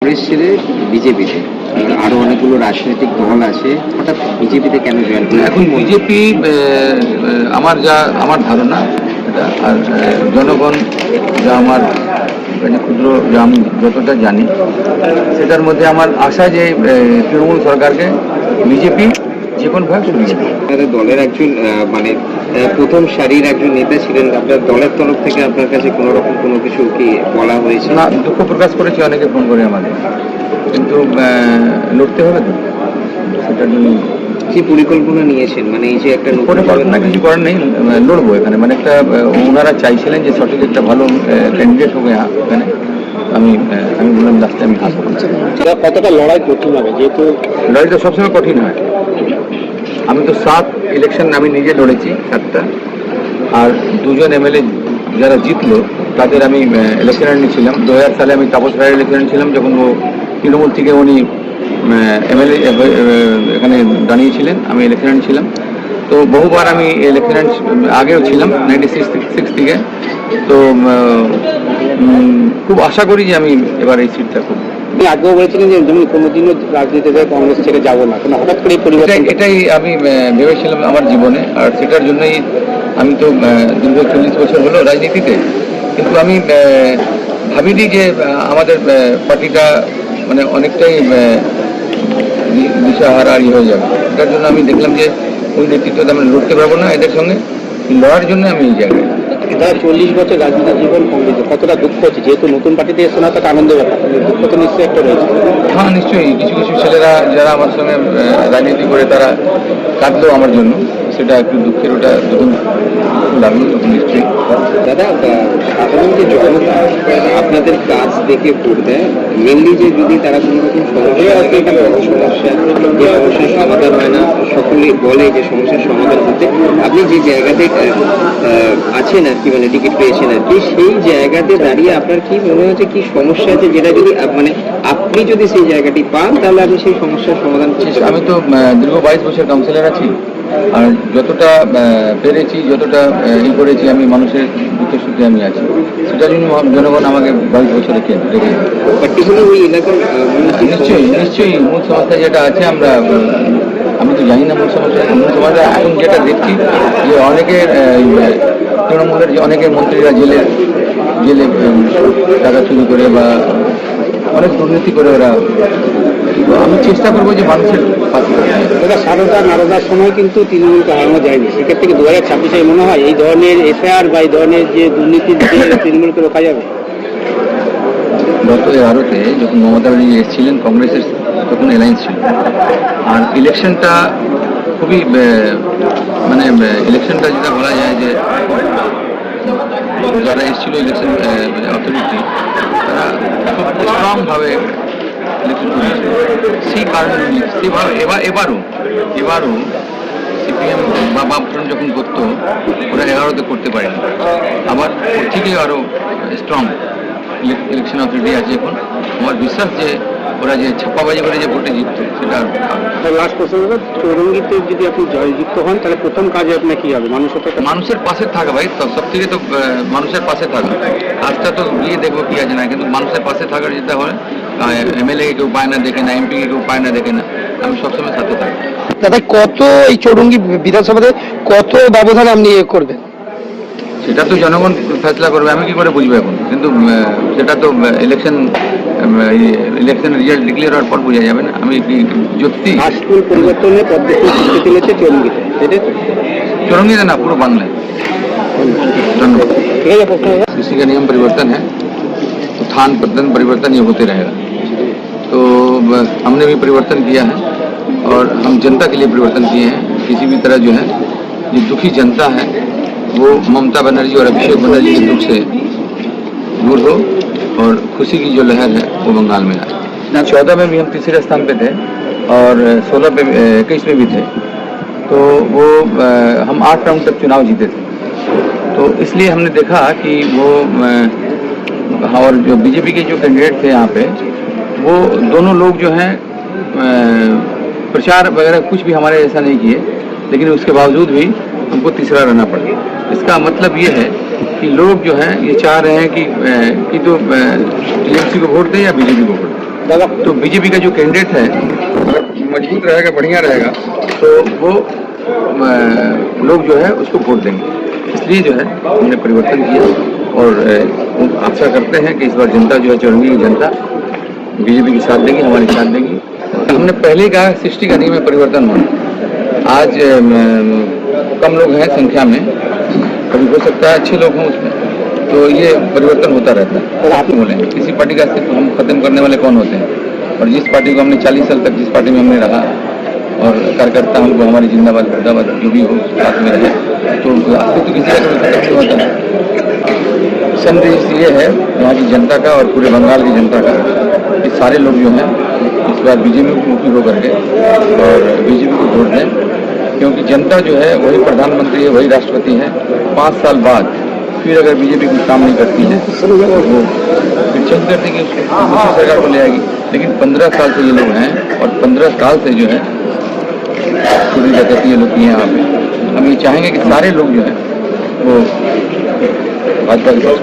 কংগ্রেস ছেড়ে বিজেপিতে, আরো অনেকগুলো রাজনৈতিক দল আছে, হঠাৎ বিজেপিতে কেন জয়েন করলেন? এখন বিজেপি আমার ধারণা এটা, আর জনগণ যা আমার ক্ষুদ্র যা আমি যতটা জানি সেটার মধ্যে আমার আশা যে তৃণমূল সরকারকে বিজেপি যে কোনোভাবে সরিয়ে দেবে। আপনাদের দলের একজন মানে প্রথম সারির একজন নেতা ছিলেন, আপনার দলের তরফ থেকে আপনার কাছে কোনো রকম কোনো কিছু কি বলা হয়েছে? না, দুঃখ প্রকাশ করেছি অনেকে ফোন করে আমাদের, কিন্তু লড়তে হবে তো, সেটার জন্য কি পরিকল্পনা নিয়েছেন? মানে এই যে একটা পরিকল্পনা কিছু করার নেই, লড়বো এখানে। মানে একটা ওনারা চাইছিলেন যে সঠিক একটা ভালো ক্যান্ডিডেট হবে এখানে, আমি বললাম লাস্টে আমি আসবো। কতটা লড়াই কঠিন হবে? যেহেতু লড়াই তো সবসময় কঠিন হয়। আমি তো 7 ইলেকশন আমি নিজে লড়েছি 7টা, আর 2জন এমএলএ যারা জিতলো তাদের আমি ইলেকশনারি ছিলাম। 2000 সালে আমি তাপস রায়ের ইলেকশনারি ছিলাম, যখন ও তৃণমূল থেকে উনি এমএলএ এখানে দাঁড়িয়েছিলেন, আমি ইলেকশনারি ছিলাম। তো বহুবার আমি ইলেকশনারি আগেও ছিলাম 96 থেকে। তো খুব আশা করি যে আমি এবার এই সিটটা করব। আপনি আগেও বলেছিলেন যে তুমি কোনোদিনও রাজনীতিতে কংগ্রেস ছেড়ে যাবো না, কোনো হঠাৎ করে পরিবর্তন? এটাই আমি ভেবেছিলাম আমার জীবনে, আর সেটার জন্যই আমি তো দীর্ঘ 40 বছর হলো রাজনীতিতে, কিন্তু আমি ভাবিনি যে আমাদের পার্টিটা মানে অনেকটাই দিশাহারা হয়ে যাবে। এটার জন্য আমি দেখলাম যে ওই নেতৃত্বতে আমি লড়তে পারবো না এদের সঙ্গে, লড়ার জন্য আমি এই জায়গায়। 40 বছর রাজনীতি জীবন কংগ্রেসে কতটা দুঃখ হচ্ছে? যেহেতু নতুন পার্টিতে এসে না, তার আনন্দের ব্যাপার, দুঃখ তো নিশ্চয়ই একটা রয়েছে। হ্যাঁ, নিশ্চয়ই। কিছু কিছু ছেলেরা যারা আমার সঙ্গে রাজনীতি করে তারা কাঁদলো আমার জন্য, সেটা একটু দুঃখের, ওটা যখন লাগলো তখন নিশ্চয়ই। দাদা, সাধারণ যে জনতা আপনাদের কাজ দেখে ভোট দেয়, মেনলি যে যদি তারা কোনো রকম সমস্যা আছে, এখানে সমস্যা, যে সমস্যার সমাধান হয় না, সকলেই বলে যে সমস্যার সমাধান হতে, আপনি যে জায়গাতে আছেন আর কি, মানে টিকিট পেয়েছেন আর কি, সেই জায়গাতে দাঁড়িয়ে আপনার কি মনে হচ্ছে কি সমস্যা আছে, যেটা যদি মানে আপনি যদি সেই জায়গাটি পান তাহলে আপনি সেই সমস্যার সমাধান করতে পারবেন? আমি তো দীর্ঘ 22 বছর কাউন্সিলর আছি, আর যতটা পেরেছি, যতটা ই করেছি, আমি মানুষের দুঃখে সুখে আমি আছি। সেটার জন্য জনগণ আমাকে 22 বছর রেখে পার্টিকুলার ওই এলাকার নিশ্চয়ই মূল সমস্যা যেটা আছে, আমি তো জানি না মূল সমস্যা। এখন যেটা দেখছি যে অনেকের তৃণমূলের যে অনেকের মন্ত্রীরা জেলে টাকা চুরি করে বা অনেক দুর্নীতি করে ওরা। আমি চেষ্টা করবো যে মানুষের পাশে। সারদা নারদার সময় কিন্তু তৃণমূলকে হারানো যায়নি, সেক্ষেত্রে 2026-এ মনে হয় এই ধরনের এফআইআর বা এই ধরনের যে দুর্নীতি তৃণমূলকে রোখা যাবে? গত 11-তে যখন মমতা ব্যানার্জি এসেছিলেন কংগ্রেসের, তখন অ্যালায়েন্স ছিল, আর ইলেকশনটা খুবই মানে ইলেকশনটা যেটা বলা যায় যে যারা এসেছিল ইলেকশন অথরিটি, তারা খুব স্ট্রংভাবে ইলেকশন করেছে। সেই কারণে এবারও সিপিএম বা বামফ্রন্ট যখন করতো, ওরা 11-তে করতে পারেনি। আবার ওর থেকেই আরও স্ট্রং ইলেকশন অথরিটি আছে এখন। আমার বিশ্বাস যে ওরা যে ছাপ্পাবাজি করে যে ভোটে জিততো, সেটা লাস্ট প্রশ্ন, চৌরঙ্গিতে যদি আপনি জয়যুক্ত হন তাহলে প্রথম কাজে আপনার কি হবে? মানুষের পাশে থাকা ভাই, সব থেকে তো মানুষের পাশে থাকা। কাজটা তো গিয়ে দেখবো কি আছে না, কিন্তু মানুষের পাশে থাকার যেটা হয়, এমএলএ কেউ পায় না দেখে না, এমপি কেউ পায় না দেখে না, আমি সবসময় সাথে থাকি। দাদা, কত এই চৌরঙ্গি বিধানসভাতে কত ব্যবধান আপনি করবেন? সেটা তো জনগণ ফেসলা করবে, আমি কি করে বুঝবো এখন। কিন্তু সেটা তো ইলেকশন রেজাল্ট ডিক্লেয়ার হওয়ার পর বোঝা যাবে না। আমি কি যুক্তি স্কুল পরিবর্তনের পদ্ধতি চলেছে চৌরঙ্গিতে, সেটাই তো? चौरंगी ना पूरा बांग्ला है। धन्यवाद। किसी का नियम परिवर्तन है, उत्थान पतन परिवर्तन ये होते रहेगा। तो हमने भी परिवर्तन किया है और हम जनता के लिए परिवर्तन किए हैं। किसी भी तरह जो है, जो दुखी जनता है वो ममता बनर्जी और अभिषेक बनर्जी के दुख से दूर हो और खुशी की जो लहर है वो बंगाल में आए। 14 में भी हम तीसरे स्थान पे थे और 16 पे 21 में भी थे। तो वो हम 8 राउंड तक चुनाव जीते थे। तो इसलिए हमने देखा कि वो और जो बीजेपी के जो कैंडिडेट थे यहाँ पे, वो दोनों लोग जो हैं प्रचार वगैरह कुछ भी हमारे ऐसा नहीं किए, लेकिन उसके बावजूद भी हमको तीसरा रहना पड़ा। इसका मतलब ये है कि लोग जो हैं ये चाह रहे हैं कि तो टीएमसी को वोट दें या बीजेपी को वोट दें। तो बीजेपी का जो कैंडिडेट है अगर मजबूत रहेगा, बढ़िया रहेगा, तो वो लोग जो है उसको वोट देंगे। इसलिए जो है हमने परिवर्तन किया और आशा करते हैं कि इस बार जनता जो है, चुरंगी की जनता बीजेपी की साथ देगी, हमारी साथ देगी। हमने पहले ही कहा सृष्टि का नियम में परिवर्तन होना। आज कम लोग हैं संख्या में, कभी हो सकता है अच्छे लोग हों उसमें, तो ये परिवर्तन होता रहता है। आप बोले किसी पार्टी का सिर्फ हम खत्म करने वाले कौन होते हैं, और जिस पार्टी को हमने 40 साल तक जिस पार्टी में हमने रहा और कार्यकर्ता हमको हमारी जिंदाबाद मुर्दाबाद जो भी हो साथ में रहे, तो तो किसी का कभी खत्म नहीं होता है। संदेश ये है यहाँ की जनता का और पूरे बंगाल की जनता का कि सारे लोग जो हैं इस बार बीजेपी मुखी होकर के और बीजेपी को वोट दें, क्योंकि जनता जो है वही प्रधानमंत्री है, वही राष्ट्रपति है। 5 साल बाद फिर अगर बीजेपी कुछ काम नहीं करती है तो वो फिर चेंज कर देगी, उसको दूसरी सरकार को ले आएगी। लेकिन 15 साल से ये लोग हैं और 15 साल से जो है पूरी डकैती ये लोग की है यहाँ पे। हम ये चाहेंगे कि सारे लोग जो है वो भाजपा के साथ